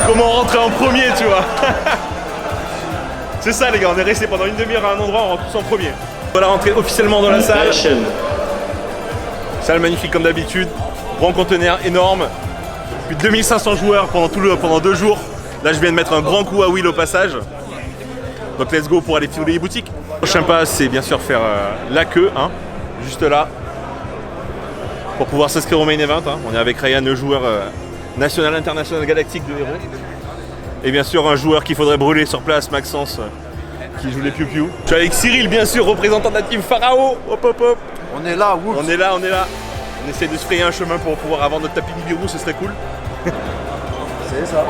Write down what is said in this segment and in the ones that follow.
Comment rentrer en premier, tu vois. C'est ça les gars, on est resté pendant une demi-heure à un endroit, on rentre tous en premier. Voilà, rentrer officiellement dans la salle. Salle magnifique comme d'habitude, grand conteneur énorme. Plus de 2500 joueurs pendant 2 jours. Là je viens de mettre un grand coup à Will au passage. Donc let's go pour aller fouiller les boutiques. Le prochain pas c'est bien sûr faire la queue, hein, juste là. Pour pouvoir s'inscrire au main event. Hein. On est avec Ryan, le joueur national, international, galactique de héros. Et bien sûr un joueur qu'il faudrait brûler sur place, Maxence, qui joue les piou-piou. Je suis avec Cyril bien sûr, représentant de la team Pharaon. Hop hop hop. On est là, Wolf. On est là. On essaie de se frayer un chemin pour pouvoir avoir notre tapis Nibiru, ce serait cool. C'est ça.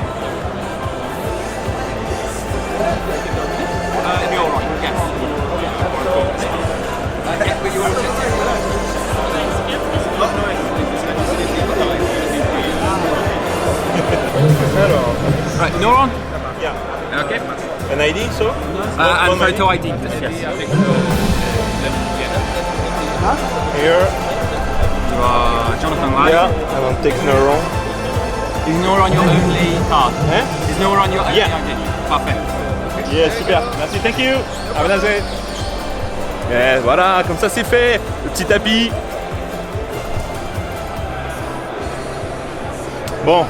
Right, Neuron? Yeah. Okay. An ID, so? And photo ID. Yes. Here. You are Jonathan Lai. Yeah, I want to take Neuron. Is Neuron your only card? Hein? Is Neuron your only Yeah. ID? Parfait. Yeah, super. Merci, thank you. Have a nice day. Yeah, voilà, comme ça c'est fait. Le petit tapis. Bon,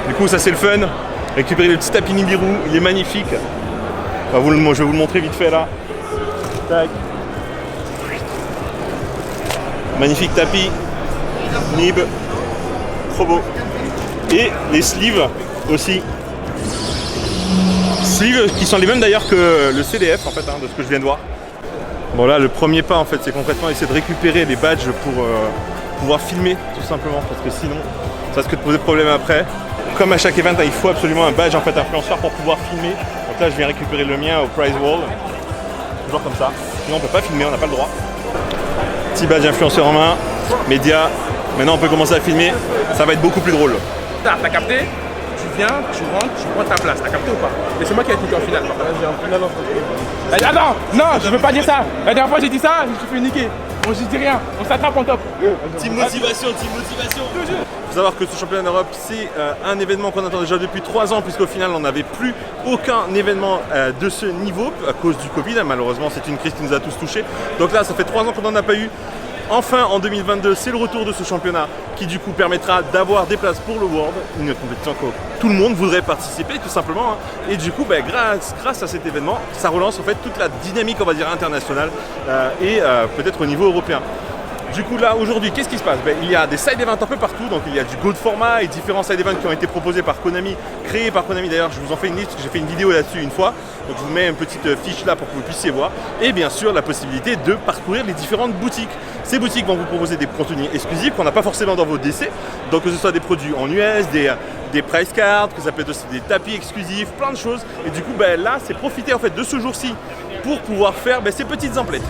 du coup ça c'est le fun. Récupérer le petit tapis Nibiru, il est magnifique. Je vais vous le montrer vite fait là. Tac. Magnifique tapis. Nib. Trop beau. Et les sleeves aussi. Sleeves qui sont les mêmes d'ailleurs que le CDF en fait, hein, de ce que je viens de voir. Bon là le premier pas en fait c'est concrètement essayer de récupérer les badges pour pouvoir filmer tout simplement parce que sinon ça risque de poser problème après. Comme à chaque event il faut absolument un badge en fait influenceur pour pouvoir filmer. Donc là je viens récupérer le mien au prize wall. Toujours comme ça. Sinon on peut pas filmer, on n'a pas le droit. Petit badge influenceur en main, média. Maintenant on peut commencer à filmer, ça va être beaucoup plus drôle. T'as capté? Tu viens, tu rentres, tu prends ta place, t'as capté ou pas? Et c'est moi qui ai été en finale. J'ai en finale entre. Attends, non, je veux pas dire ça. La dernière fois j'ai dit ça, je me suis fait niquer. Bon, je dis rien, on s'attrape en top. Team motivation, team motivation. Il faut savoir que ce championnat d'Europe, c'est un événement qu'on attend déjà depuis 3 ans, puisqu'au final, on n'avait plus aucun événement de ce niveau à cause du Covid. Malheureusement, c'est une crise qui nous a tous touchés. Donc là, ça fait 3 ans qu'on n'en a pas eu. Enfin, en 2022, c'est le retour de ce championnat qui du coup permettra d'avoir des places pour le World, une compétition que tout le monde voudrait participer tout simplement. Hein. Et du coup, grâce à cet événement, ça relance en fait toute la dynamique, on va dire, internationale et peut-être au niveau européen. Du coup là aujourd'hui qu'est-ce qui se passe? Il y a des side events un peu partout, donc il y a du Gold Format et différents side events qui ont été proposés par Konami, créés par Konami d'ailleurs, je vous en fais une liste, j'ai fait une vidéo là-dessus une fois, donc je vous mets une petite fiche là pour que vous puissiez voir, et bien sûr la possibilité de parcourir les différentes boutiques. Ces boutiques vont vous proposer des contenus exclusifs qu'on n'a pas forcément dans vos DC, donc que ce soit des produits en US, des price cards, que ça peut être aussi des tapis exclusifs, plein de choses, et du coup là c'est profiter en fait de ce jour-ci pour pouvoir faire ces petites emplettes.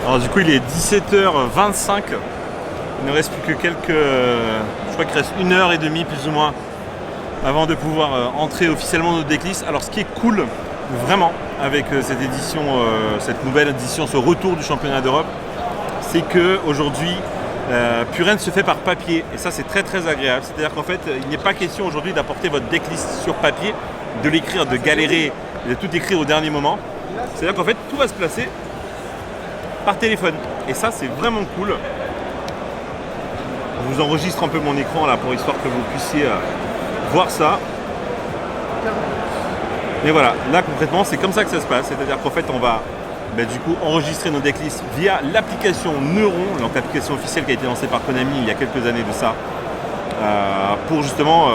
Alors du coup il est 17h25, il ne reste plus que je crois qu'il reste 1h30 plus ou moins avant de pouvoir entrer officiellement dans notre decklist. Alors ce qui est cool vraiment avec cette édition, cette nouvelle édition, ce retour du championnat d'Europe, c'est qu'aujourd'hui plus rien ne se fait par papier et ça c'est très très agréable. C'est-à-dire qu'en fait il n'est pas question aujourd'hui d'apporter votre decklist sur papier, de l'écrire, de galérer, de tout écrire au dernier moment. C'est-à-dire qu'en fait tout va se placer par téléphone et ça c'est vraiment cool. Je vous enregistre un peu mon écran là pour histoire que vous puissiez voir ça. Mais voilà, là concrètement c'est comme ça que ça se passe, c'est-à-dire qu'en fait on va du coup enregistrer nos decklists via l'application Neuron, donc l'application officielle qui a été lancée par Konami il y a quelques années de ça, pour justement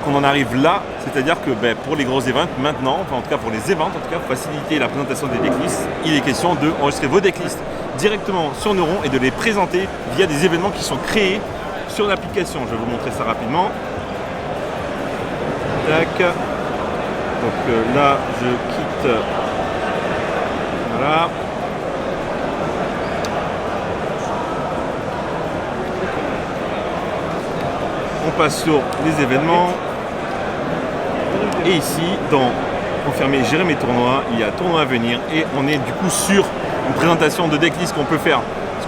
qu'on en arrive là, c'est-à-dire que pour les gros events maintenant, enfin en tout cas pour les events, en tout cas pour faciliter la présentation des decklists, il est question d'enregistrer vos decklists directement sur Neuron et de les présenter via des événements qui sont créés sur l'application. Je vais vous montrer ça rapidement. Tac. Donc là, je quitte. Voilà. On passe sur les événements. Et ici, dans confirmer, gérer mes tournois, il y a tournoi à venir et on est du coup sur une présentation de decklist qu'on peut faire,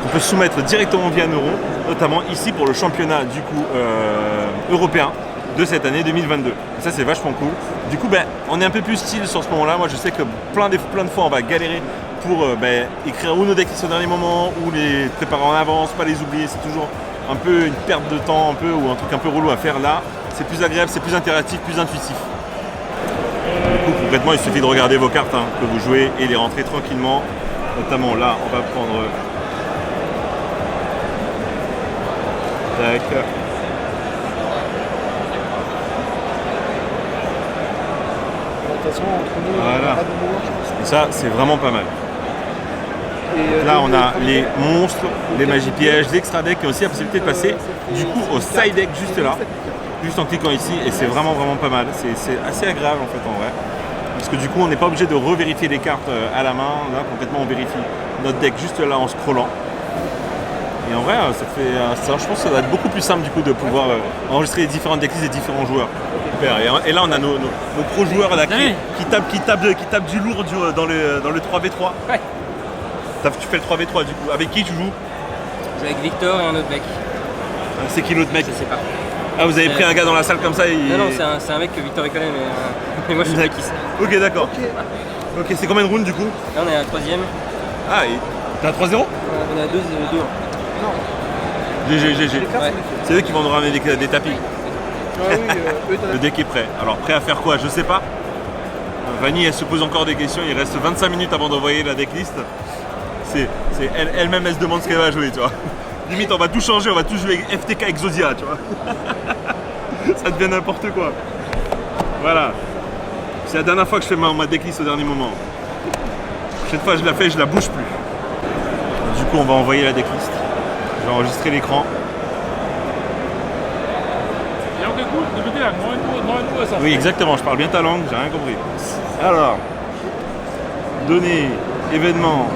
qu'on peut soumettre directement via Neuron, notamment ici pour le championnat du coup européen de cette année 2022. Et ça c'est vachement cool. Du coup on est un peu plus style sur ce moment-là. Moi je sais que plein de fois on va galérer pour écrire ou nos decklists au dernier moment ou les préparer en avance, pas les oublier. C'est toujours un peu une perte de temps un peu ou un truc un peu relou à faire. Là c'est plus agréable, c'est plus interactif, plus intuitif. Du coup concrètement il suffit de regarder vos cartes que vous jouez et les rentrer tranquillement. Notamment là on va prendre tac. Voilà. Et ça, c'est vraiment pas mal. Là, on a les monstres, les magies pièges, l'extra deck et aussi la possibilité de passer du coup au side deck juste là, juste en cliquant ici. Et c'est vraiment pas mal. C'est assez agréable en fait en vrai. Parce que du coup, on n'est pas obligé de revérifier les cartes à la main. Là, complètement, on vérifie notre deck juste là en scrollant. Et en vrai, ça fait, je pense que ça va être beaucoup plus simple du coup de pouvoir enregistrer les différentes decklists des différents joueurs. Et là, on a nos pro joueurs là, qui tapent du lourd dans le 3v3. Ouais. Tu fais le 3v3 du coup. Avec qui tu joues? Je joue avec Victor et un autre mec. C'est qui l'autre mec? Je sais pas. Ah, vous avez pris un gars dans la salle comme ça et... Non, c'est un mec que Victor connaît, mais moi je sais pas qui c'est. Ok, d'accord. Ok, c'est combien de rounds du coup? Là, on est à la 3ème. Ah, et t'as 3-0? On est à 2. GG. Ouais. C'est eux qui vont nous ramener des tapis. Ah oui, Le deck est prêt. Alors prêt à faire quoi? Je sais pas. Vanny elle se pose encore des questions. Il reste 25 minutes avant d'envoyer la decklist. Elle-même elle se demande ce qu'elle va jouer, tu vois. Limite on va tout changer, on va tout jouer FTK Exodia, tu vois. Ça devient n'importe quoi. Voilà. C'est la dernière fois que je fais ma decklist au dernier moment. La prochaine fois je la fais, je la bouge plus. Du coup on va envoyer la decklist. Je vais enregistrer l'écran. Oui, exactement, je parle bien ta langue, j'ai rien compris. Alors, données, événements,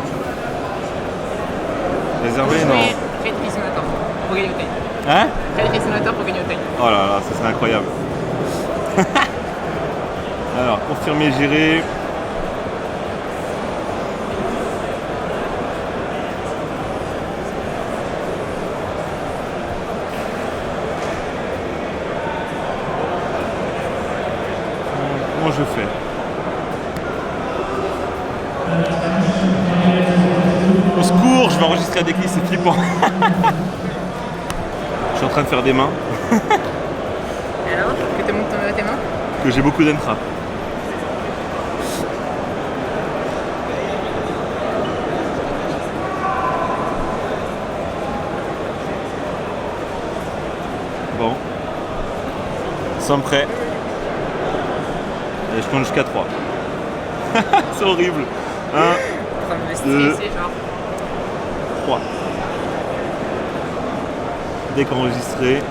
réservé, non. Faites simulator pour gagner au time. Hein? Faites simulator pour gagner au time. Oh là là, ça c'est incroyable. Alors, confirmer, gérer. Comment je fais? Au secours, je vais enregistrer la decklist, c'est flippant. Je suis en train de faire des mains. Et alors, que te montres tes mains? Que j'ai beaucoup d'entra. Bon. Sommes prêts. Et je compte jusqu'à 3. C'est horrible. 1, En train de me stresser, genre. 3. Deck enregistré.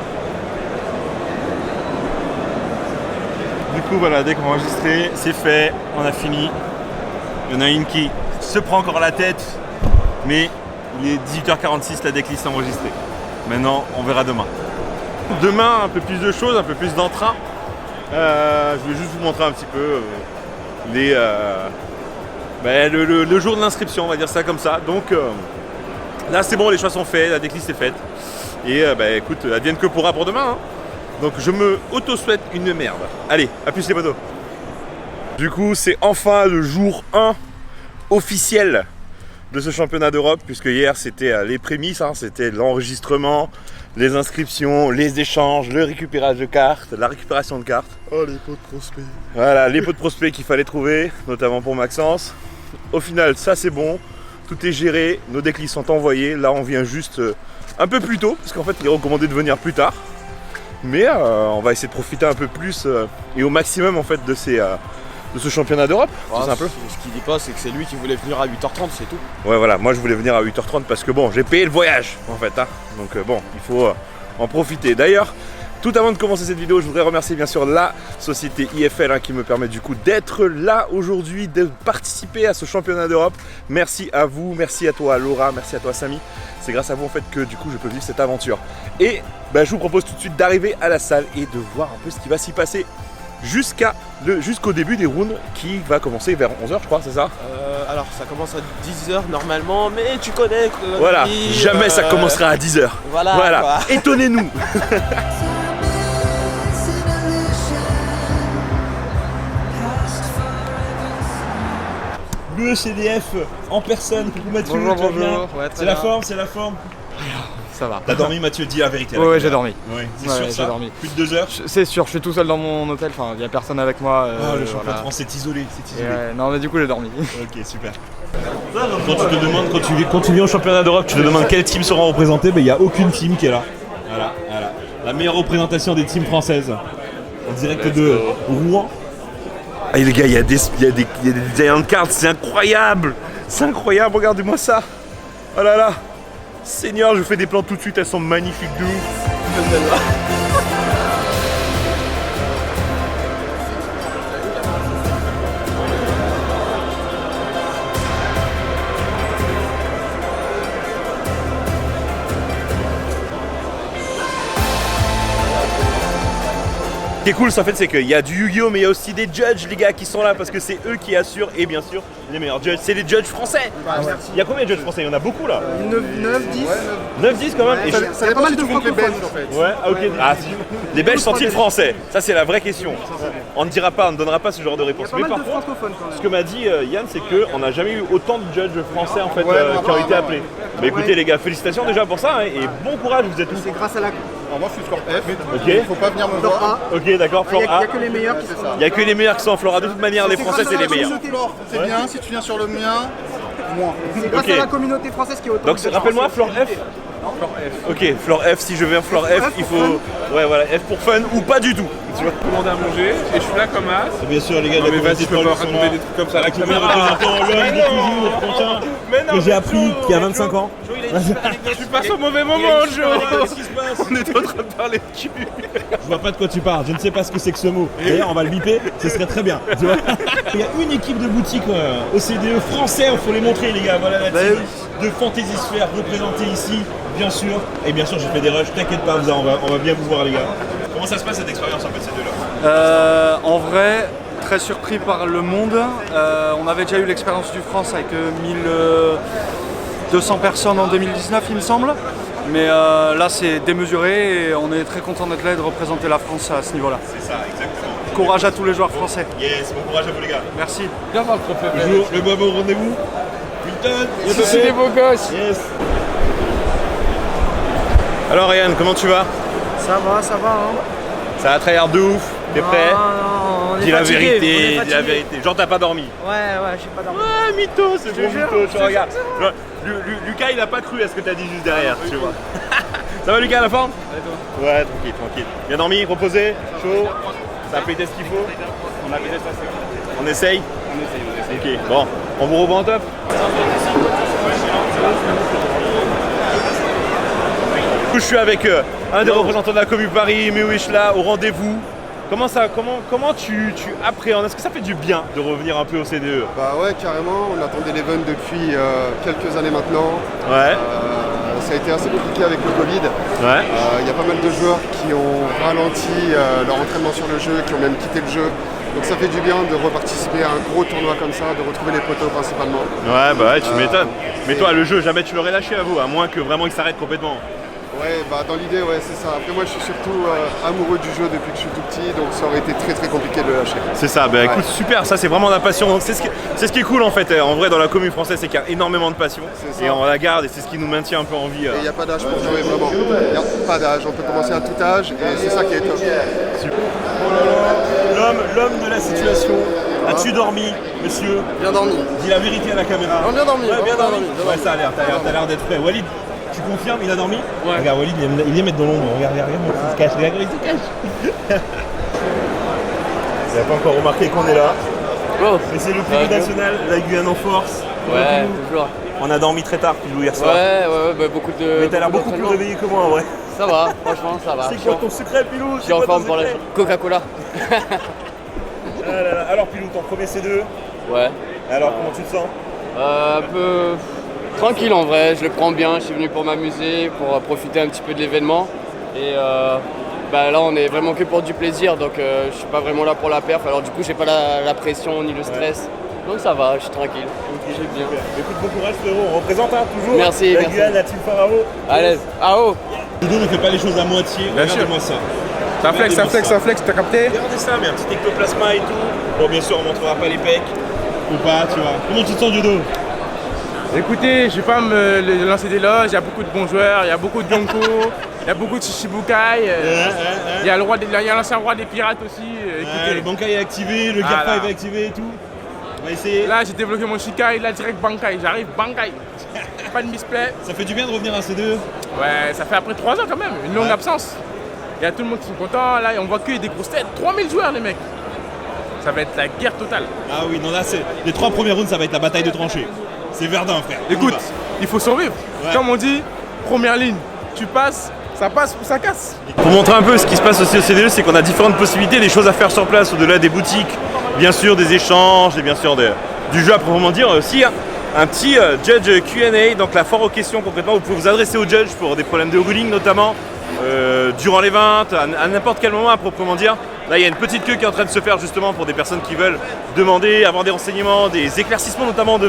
Du coup voilà, deck enregistré, c'est fait, on a fini. Il y en a une qui se prend encore la tête, mais il est 18h46, la decklist est enregistrée. Maintenant, on verra demain. Demain, un peu plus de choses, un peu plus d'entrain. Je vais juste vous montrer un petit peu le jour de l'inscription, on va dire ça comme ça. Donc là c'est bon, les choix sont faits, la decklist est faite. Et écoute, advienne que pourra pour demain. Hein. Donc je me auto-souhaite une merde. Allez, à plus les potos. Du coup c'est enfin le jour 1 officiel de ce championnat d'Europe, puisque hier c'était les prémices, hein, c'était l'enregistrement, les inscriptions, les échanges, le récupérage de cartes, la récupération de cartes. Oh, les pots de prospect. Voilà, les pots de prospects qu'il fallait trouver, notamment pour Maxence. Au final, ça c'est bon, tout est géré, nos decks sont envoyés. Là, on vient juste un peu plus tôt, parce qu'en fait, il est recommandé de venir plus tard. Mais on va essayer de profiter un peu plus et au maximum en fait de ce championnat d'Europe, tout simple. Ce qu'il dit pas, c'est que c'est lui qui voulait venir à 8h30, c'est tout. Ouais, voilà, moi je voulais venir à 8h30 parce que bon, j'ai payé le voyage en fait, hein. Donc bon, il faut en profiter. D'ailleurs, tout avant de commencer cette vidéo, je voudrais remercier bien sûr la société IFL qui me permet du coup d'être là aujourd'hui, de participer à ce championnat d'Europe. Merci à vous, merci à toi Laura, merci à toi Samy. C'est grâce à vous en fait que du coup je peux vivre cette aventure. Et je vous propose tout de suite d'arriver à la salle et de voir un peu ce qui va s'y passer jusqu'au début des rounds qui va commencer vers 11h je crois, c'est ça? Alors ça commence à 10h normalement, mais tu connais que voilà, jamais ça commencera à 10h. Voilà. Étonnez-nous. Le CDF en personne, coucou Mathieu, Bonjour, ouais, c'est la forme, c'est la forme. Ça va. T'as dormi Mathieu, dis la vérité. Ouais, j'ai dormi. Ouais, c'est Ouais, sûr j'ai ça. dormi. Plus de 2 heures. C'est sûr, je suis tout seul dans mon hôtel, enfin, il y a personne avec moi. Le champion de France est isolé, Non, mais du coup, j'ai dormi. Ok, super. Quand tu te demandes, quand tu viens au championnat d'Europe, tu te demandes quelle team sera représentée, il n'y a aucune team qui est là. Voilà. La meilleure représentation des teams françaises. En direct de Rouen. Ah les gars, il y a des giant cards, c'est incroyable. C'est incroyable, regardez-moi ça. Oh là là. Seigneur, je fais des plans tout de suite, elles sont magnifiques de ouf. Ce qui est cool, en fait, c'est qu'il y a du Yu-Gi-Oh! Mais il y a aussi des judges, les gars, qui sont là parce que c'est eux qui assurent, et bien sûr, les meilleurs judges. C'est les judges français. Il y a combien de judges français? Il y en a beaucoup là. 9, 10. 9-10 quand même. Ouais, ça dépend si tu comptes les Belges en fait. Ouais, ok. Ah, les Belges sont-ils français? Ça, c'est la vraie question. On ne dira pas, on ne donnera pas ce genre de réponse. Mais par contre, ce que m'a dit Yann, c'est qu'on n'a jamais eu autant de judges français en fait qui ont été appelés. Mais écoutez, les gars, félicitations déjà pour ça, hein, et bon courage, vous êtes tous. C'est grâce à la. Alors moi je suis score F. Ok. Faut pas venir me voir. Ok, d'accord, Il n'y Flore A. a que les meilleurs qui sont là. Il n'y a que les meilleurs qui sont en Flora. De toute manière, les Français, c'est les meilleurs. C'est bien, si tu viens sur le mien, moins. C'est grâce Ok. à la communauté française qui est autant. Donc rappelle-moi, Flore F. Ok, Flore F, si je viens Flore F, il faut. Ouais, voilà, F pour fun ou pas du tout. Tu vois. Commander à manger et je suis là comme as. Bien sûr, les gars, Mais vas-y, je peux pas raconter des trucs comme ça à la caméra. Que j'ai appris qu'il y a 25 ans. Tu passes au mauvais moment, Joe. Qu'est-ce qui se passe? On est en train de parler de cul. Je vois pas de quoi tu parles, je ne sais pas ce que c'est que ce mot. D'ailleurs, on va le biper, ce serait très bien. Tu vois. Il y a une équipe de boutique au CDE français, il faut les montrer, les gars. Voilà la team de Fantasy Sphere représentée ici, bien sûr. Et bien sûr, j'ai fait des rushs, t'inquiète pas, on va bien vous voir, les gars. Comment ça se passe cette expérience en fait, ces deux-là? En vrai, très surpris par le monde. On avait déjà eu l'expérience du France avec 1200 personnes en 2019, il me semble. Mais là, c'est démesuré et on est très content d'être là et de représenter la France à ce niveau-là. C'est ça, exactement. Courage à tous les joueurs français. Yes, bon courage à vous, les gars. Merci. Viens voir le trophée. Bonjour, le bon rendez-vous. Milton, Ici les beaux gosses. Yes. Alors, Ryan, comment tu vas? Ça va, hein. Ça va tryhard de ouf. T'es prêt? Non, on est Dis la fatigué, vérité, on est dis la fatigué. vérité. Genre, t'as pas dormi? Ouais, j'ai pas dormi. Ah, mytho, c'est bon, jure, mytho, je tu te regardes. Lucas, il a pas cru à ce que t'as dit juste derrière, tu vois. Ça va, Lucas, la forme? Ouais, tranquille. Bien dormi, reposé, chaud. Ça a pété ce qu'il faut? On a fait ça. On essaye? On essaye. Ok, bon, on vous revoit en top? Je suis avec un des représentants de la Commu Paris, Mewish là, au rendez-vous. Comment tu appréhendes? Est-ce que ça fait du bien de revenir un peu au CDE? Bah ouais, carrément, on attendait l'event depuis quelques années maintenant. Ouais. Ça a été assez compliqué avec le Covid. Ouais. Il y a pas mal de joueurs qui ont ralenti leur entraînement sur le jeu, qui ont même quitté le jeu. Donc ça fait du bien de reparticiper à un gros tournoi comme ça, de retrouver les poteaux principalement. Ouais, bah ouais, tu m'étonnes. Mais toi, le jeu, jamais tu l'aurais lâché à vous, à moins que vraiment il s'arrête complètement. Ouais, bah dans l'idée, ouais, c'est ça. Après moi, je suis surtout amoureux du jeu depuis que je suis tout petit, donc ça aurait été très très compliqué de le lâcher. C'est ça, bah écoute, super, ça c'est vraiment la passion. Donc, c'est ce qui est cool en fait, en vrai dans la commune française, c'est qu'il y a énormément de passion. C'est ça. Et on la garde et c'est ce qui nous maintient un peu en vie. Et il n'y a pas d'âge pour jouer, vraiment. Il n'y a pas d'âge, on peut commencer à tout âge et c'est ça qui est top. L'homme de la situation. As-tu dormi, monsieur? Bien dormi. Dis la vérité à la caméra. Non, bien dormi. Ouais, bien bien dormi. Ouais, ça a l'air, t'as l'air d'être prêt. Walid, tu confirmes, il a dormi? Ouais. Regarde, Walid, il aime mettre dans l'ombre. Regarde, il se cache. Regarde, il se cache. Il n'a pas encore remarqué qu'on est là. Oh. Mais c'est le Pilou national, la Guyane en force. Ouais, toujours. On a dormi très tard, Pilou, hier soir. Ouais, bah, beaucoup de. Mais t'as l'air beaucoup plus réveillé que moi, en vrai. Ça va, franchement, ça va. C'est quoi ton secret, Pilou? Je suis en forme pour la Coca-Cola. Ah là là. Alors, Pilou, ton premier C2. Ouais. Alors, comment tu te sens? Un peu tranquille en vrai, je le prends bien, je suis venu pour m'amuser, pour profiter un petit peu de l'événement. Et là on est vraiment que pour du plaisir, donc je suis pas vraiment là pour la perf, alors du coup j'ai pas la pression ni le stress. Donc ça va, je suis tranquille, j'ai bien. Écoute, bon courage frérot, on représente toujours Merci, la merci. Guyane, la team Pharaon. Allez, AO. Pilou ne fait pas les choses à moitié, regardez-moi ça. Ça flex, t'as capté? Regardez ça, mais un petit ectoplasma et tout. Bon, bien sûr, on montrera pas les pecs. Ou pas, tu vois. Comment tu te sens, Judo? Écoutez, je vais pas me lancer des loges, il y a beaucoup de bons joueurs, il y a beaucoup de Yonko, il y a beaucoup de Shishibukai, il y a l'ancien roi des pirates aussi. Écoutez. Le Bankai est activé, le Gear 5 est activé et tout. On va essayer. Là j'ai débloqué mon Shikai, là direct Bankai, j'arrive Bankai. Pas de misplay. Ça fait du bien de revenir à C2. Ouais, ça fait après 3 ans quand même, une longue absence. Il y a tout le monde qui sont contents, là on voit que des grosses têtes, 3000 joueurs les mecs. Ça va être la guerre totale. Ah oui, non là c'est. Les 3 premiers rounds, ça va être la bataille de tranchées. C'est Verdun, frère. Écoute, il faut survivre. Ouais. Comme on dit, première ligne, tu passes, ça passe ou ça casse. Pour montrer un peu ce qui se passe aussi au CDE, c'est qu'on a différentes possibilités, des choses à faire sur place, au-delà des boutiques, bien sûr des échanges, et bien sûr du jeu à proprement dire aussi. Un petit judge Q&A, donc la foire aux questions concrètement, vous pouvez vous adresser au judge pour des problèmes de ruling notamment, durant les ventes, à n'importe quel moment à proprement dire. Là il y a une petite queue qui est en train de se faire justement pour des personnes qui veulent demander, avoir des renseignements, des éclaircissements notamment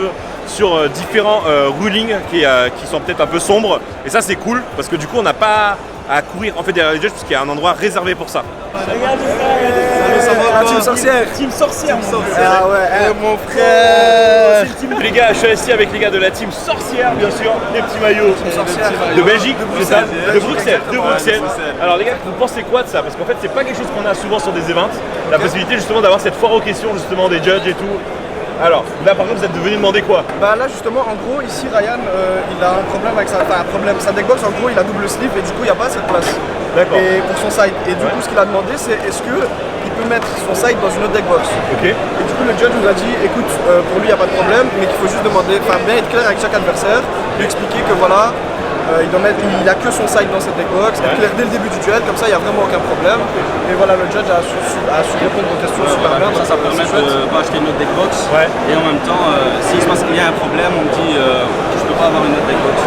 sur différents rulings qui sont peut-être un peu sombres. Et ça c'est cool parce que du coup on n'a pas à courir en fait derrière les judges parce qu'il y a un endroit réservé pour ça. Regardez ça, Team sorcière. Team sorcière. Ah ouais, mon frère. Les gars, je suis ici avec les gars de la team sorcière, bien sûr, les petits maillots de Belgique, c'est ça, de Bruxelles, Alors les gars, vous pensez quoi de ça? Parce qu'en fait, c'est pas quelque chose qu'on a souvent sur des events, la possibilité justement d'avoir cette foire aux questions justement des judges et tout. Alors, là par contre, vous êtes venu demander quoi? Bah là justement, en gros, ici Ryan, il a un problème avec sa deckbox, en gros, il a double sleeve et du coup, il n'y a pas assez de place. D'accord. Et pour son side. Et du coup, ce qu'il a demandé, c'est est-ce qu'il peut mettre son side dans une autre deckbox. Ok. Et du coup, le judge nous a dit, écoute, pour lui, il n'y a pas de problème, mais qu'il faut juste demander, bien être clair avec chaque adversaire, lui expliquer que voilà, il a que son side dans cette deckbox, être clair dès le début du duel, comme ça, il n'y a vraiment aucun problème. Et voilà, le judge a su répondre aux questions super bien. Ça permet de pas acheter une autre deckbox. Ouais. Et en même temps, s'il se passe qu'il y a un problème, on me dit que je peux pas avoir une autre deckbox.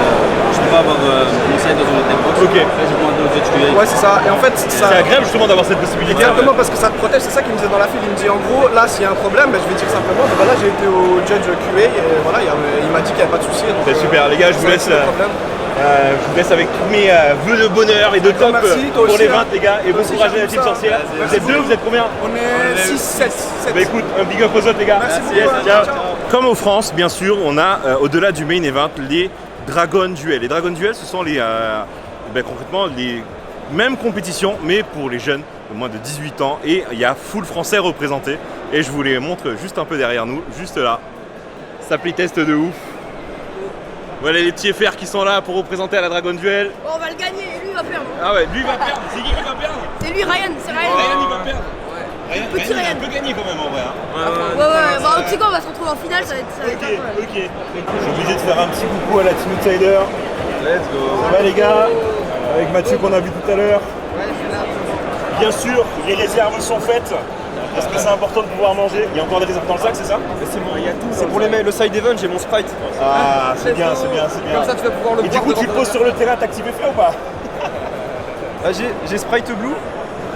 Je peux pas avoir mon side dans une autre deckbox. Ok. Là, j'ai demandé au judge QA. Ouais, c'est ça. Et en fait, ça. C'est agréable justement d'avoir cette possibilité. Exactement, parce que ça te protège, c'est ça qu'il me disait dans la file. Il me dit en gros, là s'il y a un problème, je vais dire simplement, là j'ai été au judge QA et voilà, il m'a dit qu'il n'y avait pas de souci. C'est super, les gars, je vous laisse avec tous mes vœux de bonheur et de top pour les 20 les gars, et bon courage à la team sorcière. Vous êtes deux, vous êtes combien? On est 6, 7. Bah écoute, un big up aux autres les gars. Merci. Ciao. Comme au France, bien sûr, on a au-delà du main event les Dragon Duel. Les Dragon Duel, ce sont concrètement les mêmes compétitions, mais pour les jeunes de moins de 18 ans. Et il y a full français représenté. Et je vous les montre juste un peu derrière nous, juste là. Ça playtest de ouf. Voilà les petits FR qui sont là pour représenter à la Dragon Duel. Bon, on va le gagner et lui il va perdre. Ah ouais, lui il va perdre. C'est qui va perdre? C'est lui, Ryan, c'est Ryan. Ryan il va perdre. Petit Ryan, Ryan. il peut gagner quand même en vrai. Ouais. Bah, tu sais quoi, on va se retrouver en finale, ça va être incroyable. Ok. Je suis obligé de faire un petit coucou à la team Outsider. Let's go. Ça va les gars? Avec Mathieu qu'on a vu tout à l'heure. Bien sûr, les réserves sont faites. Parce que c'est important de pouvoir manger. Il y a encore des réserves dans le sac, c'est ça? C'est bon, il y a tout. C'est pour le side event, j'ai mon sprite. Ah, c'est bien. Comme ça, tu vas pouvoir le Et du coup, tu te poses sur le terrain, t'actives frais ou pas? J'ai sprite blue.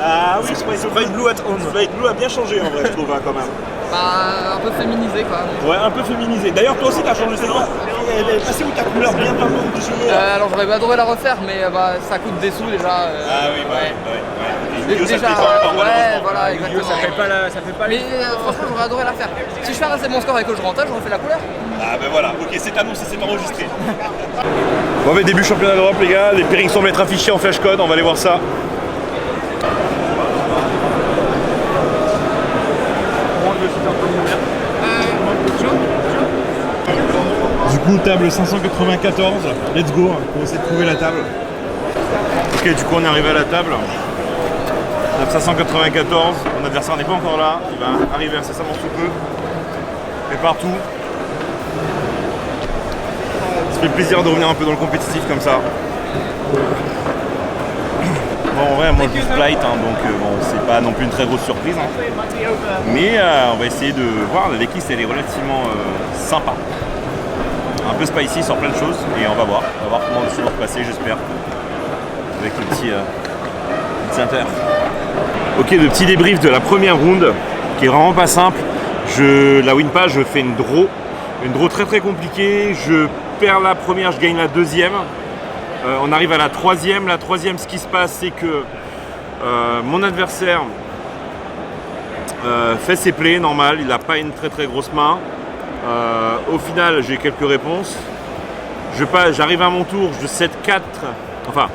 Ah oui, Sprite Blue at home. Sprite Blue a bien changé en vrai, je trouve, hein, quand même. Bah, un peu féminisé quoi. Ouais, un peu féminisé. D'ailleurs, toi aussi, t'as changé tes doigts. Elle est passée où ta couleur bien par contre du cheveu. Alors j'aurais adoré la refaire, mais bah, ça coûte des sous déjà. Ah oui, ouais. Déjà, ça paye pas, ouais, voilà, exactement. Ça fait pas Mais franchement, j'aurais adoré la faire. Si je fais assez mon score et que je rentre, je refais la couleur. Ah ben voilà, ok, c'est annoncé, c'est enregistré. Bon, mais début championnat d'Europe, les gars. Les pairings semblent être affichés en flashcode. On va aller voir ça. Du coup, table 594. Let's go. On va essayer de trouver la table. Ok, du coup, on est arrivé à la table. Table 594. Mon adversaire n'est pas encore là. Il va arriver incessamment sous peu. Et partout. Ça fait plaisir de revenir un peu dans le compétitif comme ça. Bon, en vrai, moi je joue Sprite, hein, donc bon, c'est pas non plus une très grosse surprise. Hein. Mais on va essayer de voir. La decklist elle est relativement sympa. Un peu spicy sur plein de choses. Et on va voir comment ça va se passer, j'espère. Avec le petit inter. Ok, le petit débrief de la première round qui est vraiment pas simple. Je la win pas, je fais une draw. Une draw très très compliquée. Je perds la première, je gagne la deuxième. On arrive à la troisième. La troisième, ce qui se passe, c'est que mon adversaire fait ses plays, normal. Il n'a pas une très très grosse main. Au final, j'ai quelques réponses. J'arrive à mon tour, je 7-4. Enfin,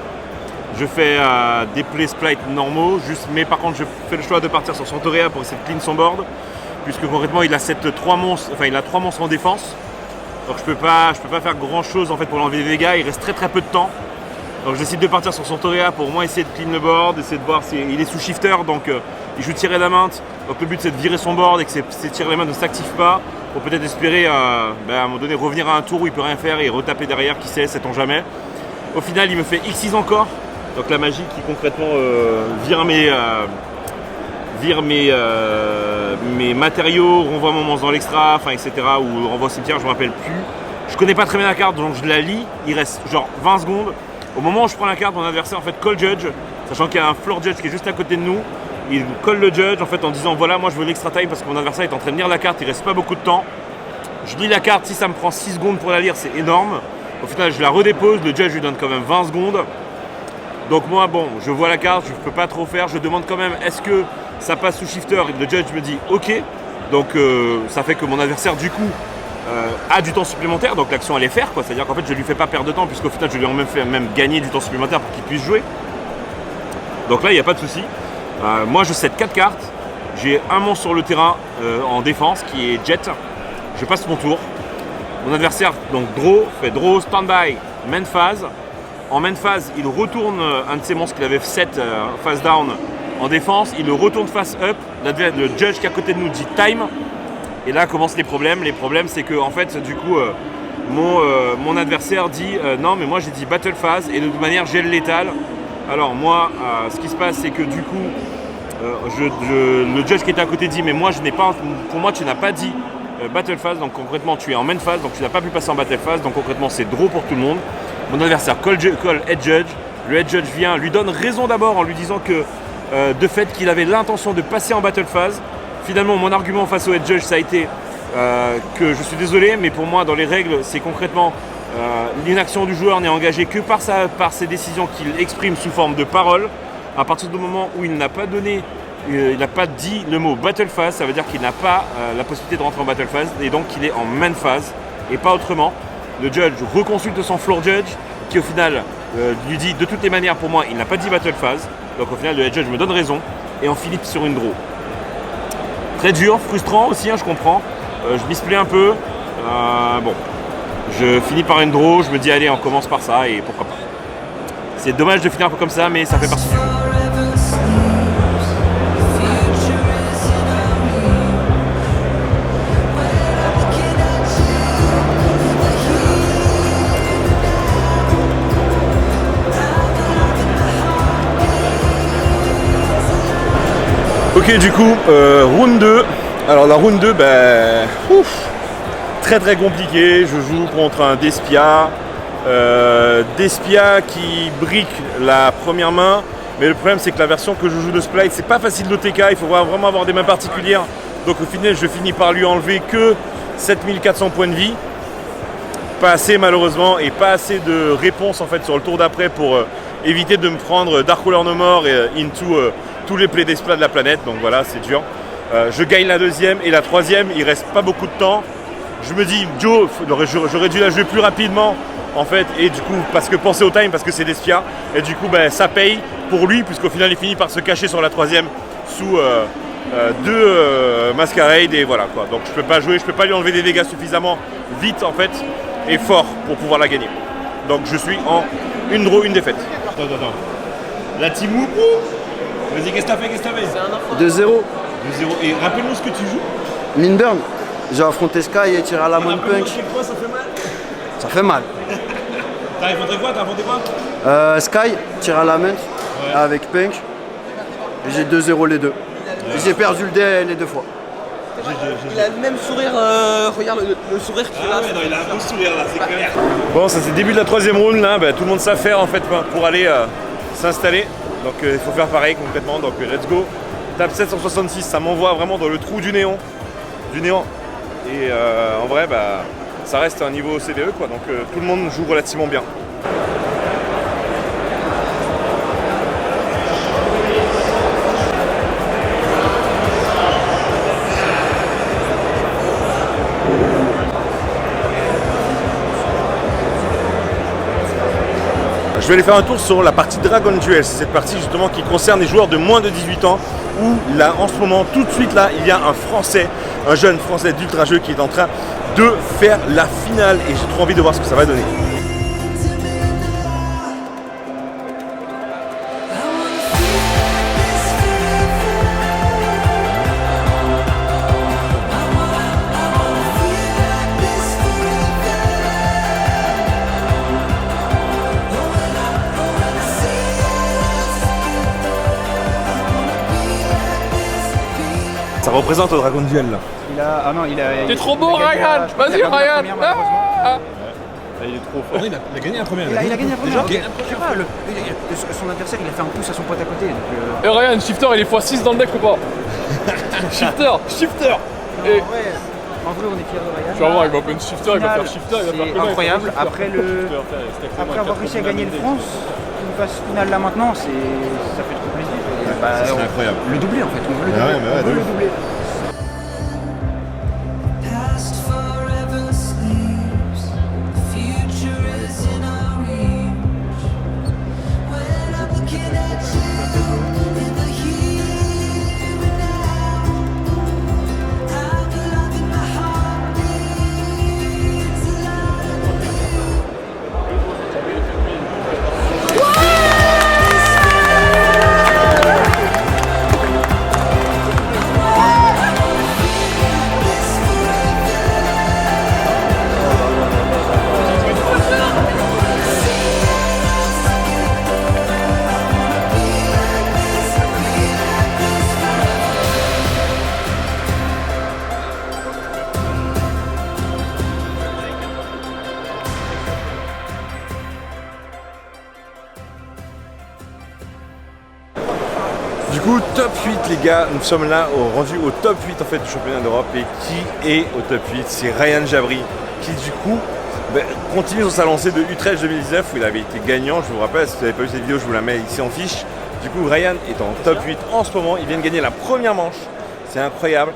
je fais des plays split normaux. Mais par contre, je fais le choix de partir sur son Torea pour essayer de clean son board. Puisque concrètement, il a 3 monstres en défense. Donc je peux pas faire grand chose en fait pour l'enlever des dégâts, il reste très très peu de temps. Donc je décide de partir sur son Torea pour au moins essayer de clean le board, essayer de voir il est sous shifter, donc il joue tirer la main. Donc le but c'est de virer son board et que ces tirer la main ne s'activent pas pour peut-être espérer à un moment donné revenir à un tour où il peut rien faire et retaper derrière, qui sait, sait-on jamais. Au final il me fait X6 encore, donc la magie qui concrètement vire mes matériaux, renvoie mon monstre dans l'extra, enfin etc. ou renvoie au cimetière, je me rappelle plus. Je connais pas très bien la carte, donc je la lis. Il reste genre 20 secondes. Au moment où je prends la carte, mon adversaire en fait call judge, sachant qu'il y a un floor judge qui est juste à côté de nous. Il colle le judge en fait en disant voilà, moi je veux l'extra time parce que mon adversaire est en train de lire la carte, il reste pas beaucoup de temps. Je lis la carte, si ça me prend 6 secondes pour la lire, c'est énorme. Au final, je la redépose, le judge lui donne quand même 20 secondes. Donc moi, bon, je vois la carte, je peux pas trop faire, je demande quand même est-ce que ça passe sous shifter, et le judge me dit ok. Donc ça fait que mon adversaire du coup a du temps supplémentaire, donc l'action elle est faire quoi, c'est-à-dire qu'en fait je lui fais pas perdre de temps puisqu'au final je lui ai même fait gagner du temps supplémentaire pour qu'il puisse jouer. Donc là il n'y a pas de souci. Moi je cède 4 cartes, j'ai un monstre sur le terrain en défense qui est Jet, je passe mon tour. Mon adversaire donc fait draw, standby, main phase. En main phase il retourne un de ses monstres qu'il avait set face down en défense, il le retourne face up, le judge qui est à côté de nous dit time, et là commencent les problèmes. Les problèmes c'est que en fait du coup mon adversaire dit non mais moi j'ai dit battle phase et de toute manière j'ai le létal. Alors moi ce qui se passe c'est que du coup le judge qui était à côté dit mais moi je n'ai pas, pour moi tu n'as pas dit battle phase, donc concrètement tu es en main phase donc tu n'as pas pu passer en battle phase, donc concrètement c'est draw pour tout le monde. Mon adversaire call head judge, le head judge vient, lui donne raison d'abord en lui disant que de fait qu'il avait l'intention de passer en battle phase. Finalement mon argument face au head judge ça a été que je suis désolé mais pour moi dans les règles c'est concrètement l'inaction du joueur n'est engagée que par ses décisions qu'il exprime sous forme de parole. À partir du moment où il n'a pas donné, il n'a pas dit le mot battle phase, ça veut dire qu'il n'a pas la possibilité de rentrer en battle phase et donc il est en main phase et pas autrement. Le judge reconsulte son floor judge qui au final lui dit de toutes les manières pour moi il n'a pas dit battle phase. Donc au final le head judge me donne raison et on finit sur une draw. Très dur, frustrant aussi, hein, je comprends. Je misplay un peu. Bon, je finis par une draw, je me dis allez on commence par ça et pourquoi pas. C'est dommage de finir un peu comme ça mais ça fait partie du jeu. Ok du coup, round 2. Alors la round 2, très très compliqué. Je joue contre un Despia. Despia qui brique la première main Mais le problème c'est que la version que je joue de Splite, c'est pas facile d'OTK, il faut vraiment avoir des mains particulières. Donc au final je finis par lui enlever que 7400 points de vie. Pas assez malheureusement et pas assez de réponses en fait sur le tour d'après pour éviter de me prendre Dark Ruler No More et into tous les plays d'Esplat de la planète. Donc voilà, c'est dur. Je gagne la deuxième et la troisième, il reste pas beaucoup de temps. Je me dis, Joe, j'aurais dû la jouer plus rapidement en fait, et du coup, parce que penser au time, parce que c'est Despia, et du coup, ben, ça paye pour lui, puisqu'au final, il finit par se cacher sur la troisième sous deux Masquerade, et voilà quoi. Donc je peux pas jouer, je peux pas lui enlever des dégâts suffisamment vite en fait, et fort pour pouvoir la gagner. Donc je suis en une draw, une défaite. Attends. La team Moupou. Vas-y, qu'est-ce que t'as fait 2-0. 2-0. Et rappelle-nous ce que tu joues. Minburn. J'ai affronté Sky et tiré à la main punch. Ça fait mal. Ça fait mal. T'as affronté quoi Sky, tir à la main avec Punk. Et j'ai 2-0 les deux. Et j'ai perdu le dé les deux fois. Il a le même sourire, regarde le sourire qu'il a. Ouais, non, il a un beau sourire là, c'est clair. Bon, ça c'est le début de la troisième round là, bah, tout le monde s'affaire en fait pour aller s'installer. Donc il faut faire pareil concrètement, donc let's go. Tape 766, ça m'envoie vraiment dans le trou du néant. Et en vrai, bah, ça reste un niveau CDE quoi, donc tout le monde joue relativement bien. Je vais aller faire un tour sur la partie Dragon Duel, c'est cette partie justement qui concerne les joueurs de moins de 18 ans où là en ce moment tout de suite là il y a un Français, un jeune Français d'ultra jeu qui est en train de faire la finale et j'ai trop envie de voir ce que ça va donner. Ça représente au Dragon Duel là. T'es trop beau, Ryan. Vas-y, Ryan. Il est trop fort. Il a gagné la première. Il a gagné la première. Je sais pas, son adversaire il a fait un pouce à son pote à côté. Et Ryan, Shifter, il est x6 dans le deck ou pas? Shifter. Et... En vrai, on est fiers de Ryan. Tu vas voir, il va open Shifter, il va faire Shifter, il va faire C'est incroyable. Après avoir réussi à gagner le France, une phase finale là maintenant, ça fait trop plaisir. C'est incroyable. Le doubler en fait, on veut le doubler. On veut le doubler. Du coup, top 8 les gars, nous sommes là rendus au top 8 en fait du championnat d'Europe et qui est au top 8? C'est Ryan Jabri qui du coup continue sur sa lancée de Utrecht 2019 où il avait été gagnant, je vous rappelle, si vous n'avez pas vu cette vidéo je vous la mets ici en fiche. Du coup Ryan est en top 8 en ce moment, il vient de gagner la première manche, c'est incroyable.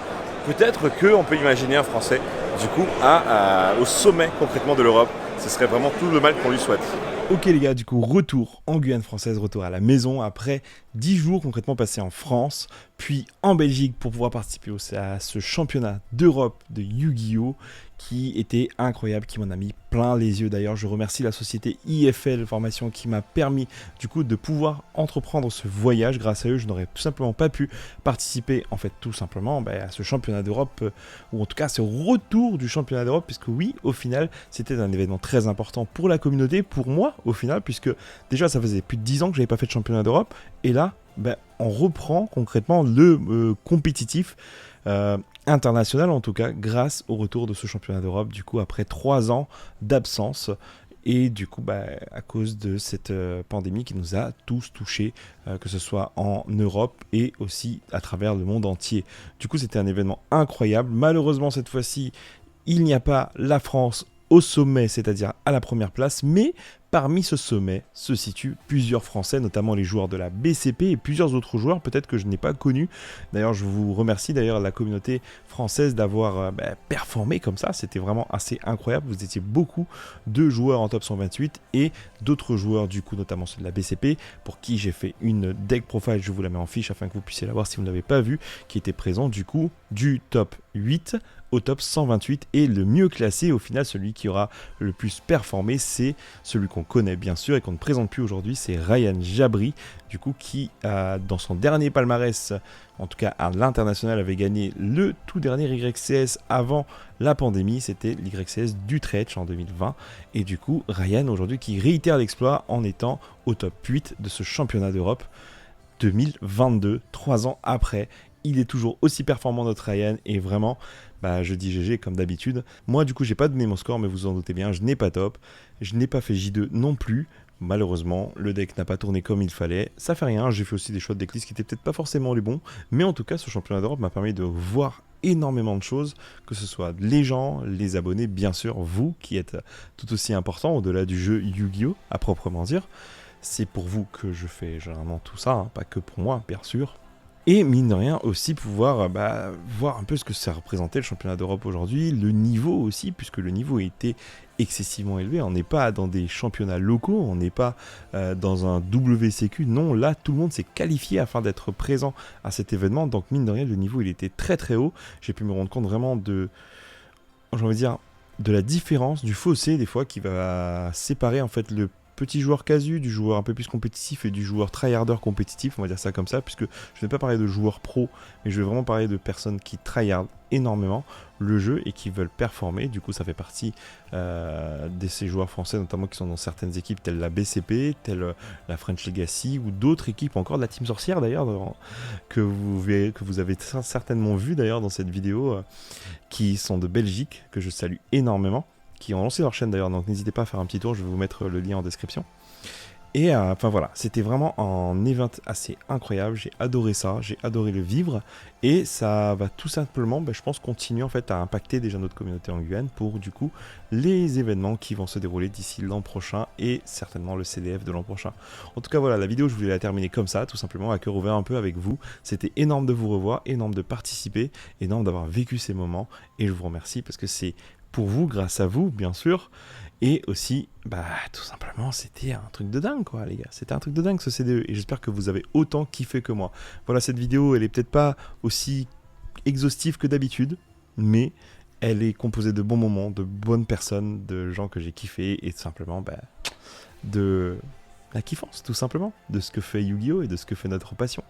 Peut-être qu'on peut imaginer un Français du coup au sommet concrètement de l'Europe, ce serait vraiment tout le mal qu'on lui souhaite. Ok les gars, du coup retour en Guyane française, retour à la maison après 10 jours concrètement passés en France, puis en Belgique pour pouvoir participer à ce championnat d'Europe de Yu-Gi-Oh! Qui était incroyable, qui m'en a mis plein les yeux. D'ailleurs, je remercie la société IFL Formation qui m'a permis du coup de pouvoir entreprendre ce voyage. Grâce à eux, je n'aurais tout simplement pas pu participer en fait tout simplement à ce championnat d'Europe ou en tout cas ce retour du championnat d'Europe puisque oui, au final, c'était un événement très important pour la communauté, pour moi au final, puisque déjà ça faisait plus de 10 ans que j'avais pas fait de championnat d'Europe et là, on reprend concrètement le compétitif international en tout cas grâce au retour de ce championnat d'Europe du coup après 3 ans d'absence Et du coup, à cause de cette pandémie qui nous a tous touchés, que ce soit en Europe et aussi à travers le monde entier. Du coup, c'était un événement incroyable. Malheureusement, cette fois-ci, il n'y a pas la France au sommet, c'est-à-dire à la première place, mais parmi ce sommet se situent plusieurs Français, notamment les joueurs de la BCP et plusieurs autres joueurs, peut-être que je n'ai pas connus. D'ailleurs, je vous remercie d'ailleurs la communauté française d'avoir performé comme ça, c'était vraiment assez incroyable. Vous étiez beaucoup de joueurs en top 128 et d'autres joueurs du coup, notamment ceux de la BCP, pour qui j'ai fait une deck profile, je vous la mets en fiche afin que vous puissiez la voir si vous ne l'avez pas vu, qui était présent du coup du top 8 au top 128 et le mieux classé, au final celui qui aura le plus performé, c'est celui qu'on connaît bien sûr et qu'on ne présente plus aujourd'hui, c'est Ryan Jabri, du coup qui dans son dernier palmarès, en tout cas à l'international, avait gagné le tout dernier YCS avant la pandémie, c'était l'YCS d'Utrecht en 2020, et du coup Ryan aujourd'hui qui réitère l'exploit en étant au top 8 de ce championnat d'Europe 2022, 3 ans après. Il est toujours aussi performant notre Ryan et vraiment, je dis GG comme d'habitude. Moi du coup j'ai pas donné mon score mais vous en doutez bien, je n'ai pas top, je n'ai pas fait J2 non plus. Malheureusement, le deck n'a pas tourné comme il fallait, ça fait rien, j'ai fait aussi des choix de decklist qui étaient peut-être pas forcément les bons, mais en tout cas ce championnat d'Europe m'a permis de voir énormément de choses, que ce soit les gens, les abonnés, bien sûr vous qui êtes tout aussi importants au-delà du jeu Yu-Gi-Oh à proprement dire. C'est pour vous que je fais généralement tout ça, pas que pour moi bien sûr. Et mine de rien aussi pouvoir voir un peu ce que ça représentait le championnat d'Europe aujourd'hui, le niveau aussi, puisque le niveau était excessivement élevé. On n'est pas dans des championnats locaux, on n'est pas dans un WCQ, non, là tout le monde s'est qualifié afin d'être présent à cet événement, donc mine de rien le niveau il était très très haut. J'ai pu me rendre compte vraiment de la différence, du fossé des fois qui va séparer en fait le petit joueur casu, du joueur un peu plus compétitif et du joueur tryharder compétitif, on va dire ça comme ça, puisque je ne vais pas parler de joueurs pro, mais je vais vraiment parler de personnes qui tryhardent énormément le jeu et qui veulent performer. Du coup ça fait partie de ces joueurs français notamment qui sont dans certaines équipes telles la BCP, telle la French Legacy ou d'autres équipes encore de la Team Sorcière d'ailleurs que vous avez certainement vu d'ailleurs dans cette vidéo qui sont de Belgique, que je salue énormément, qui ont lancé leur chaîne d'ailleurs, donc n'hésitez pas à faire un petit tour, je vais vous mettre le lien en description. Et voilà, c'était vraiment un event assez incroyable, j'ai adoré ça, j'ai adoré le vivre, et ça va tout simplement, je pense, continuer en fait à impacter déjà notre communauté en Guyane pour du coup les événements qui vont se dérouler d'ici l'an prochain et certainement le CDF de l'an prochain. En tout cas voilà, la vidéo je voulais la terminer comme ça, tout simplement à cœur ouvert un peu avec vous. C'était énorme de vous revoir, énorme de participer, énorme d'avoir vécu ces moments, et je vous remercie parce que c'est pour vous, grâce à vous, bien sûr. Et aussi, tout simplement, c'était un truc de dingue, quoi, les gars. C'était un truc de dingue, ce CDE. Et j'espère que vous avez autant kiffé que moi. Voilà, cette vidéo, elle est peut-être pas aussi exhaustive que d'habitude, mais elle est composée de bons moments, de bonnes personnes, de gens que j'ai kiffé, et tout simplement, de la kiffance, tout simplement, de ce que fait Yu-Gi-Oh! Et de ce que fait notre passion.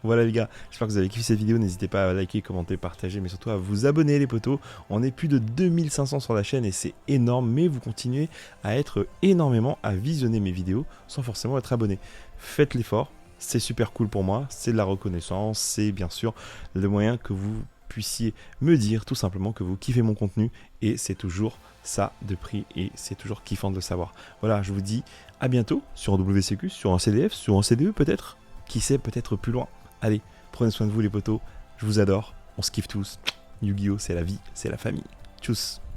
Voilà les gars, j'espère que vous avez kiffé cette vidéo, n'hésitez pas à liker, commenter, partager, mais surtout à vous abonner les potos. On est plus de 2500 sur la chaîne et c'est énorme, mais vous continuez à être énormément à visionner mes vidéos sans forcément être abonné. Faites l'effort, c'est super cool pour moi, c'est de la reconnaissance, c'est bien sûr le moyen que vous puissiez me dire tout simplement que vous kiffez mon contenu et c'est toujours ça de prix et c'est toujours kiffant de le savoir. Voilà, je vous dis à bientôt sur un WCQ, sur un CDF, sur un CDE peut-être, qui sait, peut-être plus loin. Allez, prenez soin de vous les potos, je vous adore, on se kiffe tous. Yu-Gi-Oh! C'est la vie, c'est la famille. Tchuss!